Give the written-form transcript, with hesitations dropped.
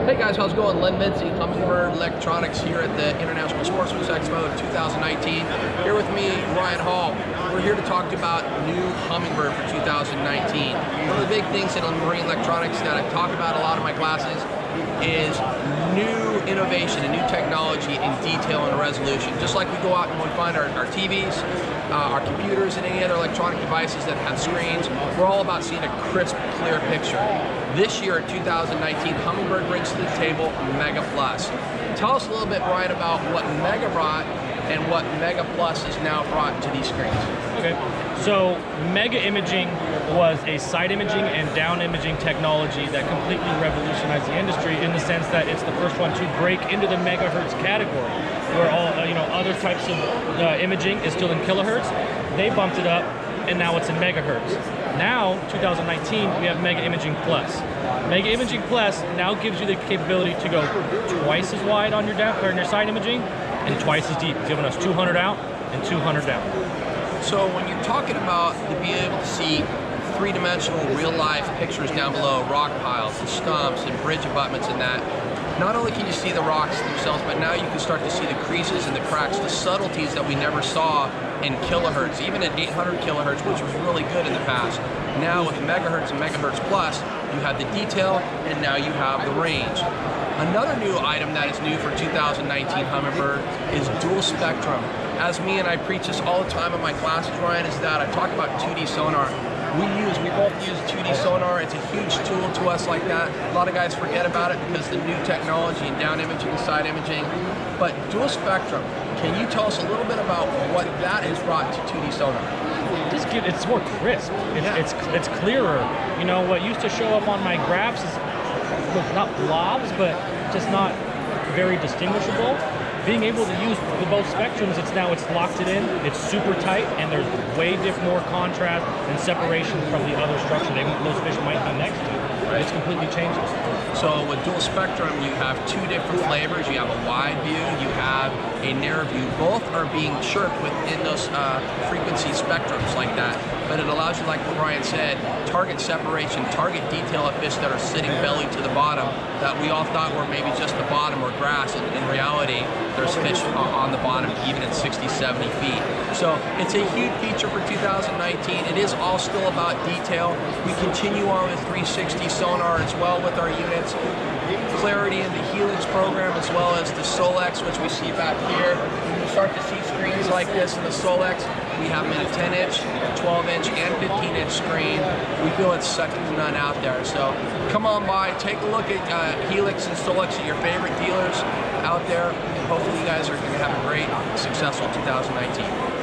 Hey guys, how's it going? Len Vinci, Humminbird Electronics here at the International Sportsman's Expo 2019. Here with me, Ryan Hall. We're here to talk about new Humminbird for 2019. One of the big things in marine electronics that I talk about a lot in my classes is new innovation and new technology in detail and resolution. Just like we go out and we find our TVs, our computers, and any other electronic devices that have screens, we're all about seeing a crisp, clear picture. This year, 2019, Humminbird brings to the table Mega Plus. Tell us a little bit, Ryan, about what Mega brought and what Mega Plus has now brought to these screens. Okay, so Mega Imaging was a side imaging and down imaging technology that completely revolutionized the industry in the sense that it's the first one to break into the megahertz category, where all other types of imaging is still in kilohertz. They bumped it up, and now it's in megahertz. Now, 2019, we have Mega Imaging Plus. Mega Imaging Plus now gives you the capability to go twice as wide on your side imaging and twice as deep, giving us 200 out and 200 down. So when you're talking about being able to see three-dimensional, real-life pictures down below, rock piles and stumps and bridge abutments and that, not only can you see the rocks themselves, but now you can start to see the creases and the cracks, the subtleties that we never saw in kilohertz, even at 800 kilohertz, which was really good in the past. Now with megahertz and megahertz plus, you have the detail and now you have the range. Another new item that is new for 2019 Humminbird is dual spectrum. As me and I preach this all the time in my classes, Ryan, is that I talk about 2D sonar. We both use 2D sonar. It's a huge tool to us like that. A lot of guys forget about it because the new technology and down imaging and side imaging. But dual spectrum, can you tell us a little bit about what that has brought to 2D sonar? It's more crisp. It's clearer. You know, what used to show up on my graphs is not blobs, but just not very distinguishable. Being able to use both spectrums, it's locked it in, it's super tight, and there's way more contrast and separation from the other structure those fish might be next to. Right. It's completely changes. So with dual spectrum, you have two different flavors. You have a wide view, you have a narrow view. Both are being chirped within those frequency spectrums like that. But it allows you, like what Ryan said, target separation, target detail of fish that are sitting belly to the bottom that we all thought were maybe just the bottom or grass. And in reality, there's fish on the bottom even at 60, 70 feet. So it's a huge feature for 2019. It is all still about detail. We continue on with 360 sonar as well with our units. Clarity in the Helix program as well as the Solex, which we see back here. When you start to see screens like this in the Solex, we have them in a 10-inch, 12-inch, and 15-inch screen. We feel it's second to none out there. So come on by, take a look at Helix and Solex at your favorite dealers out there. And hopefully you guys are going to have a great, successful 2019.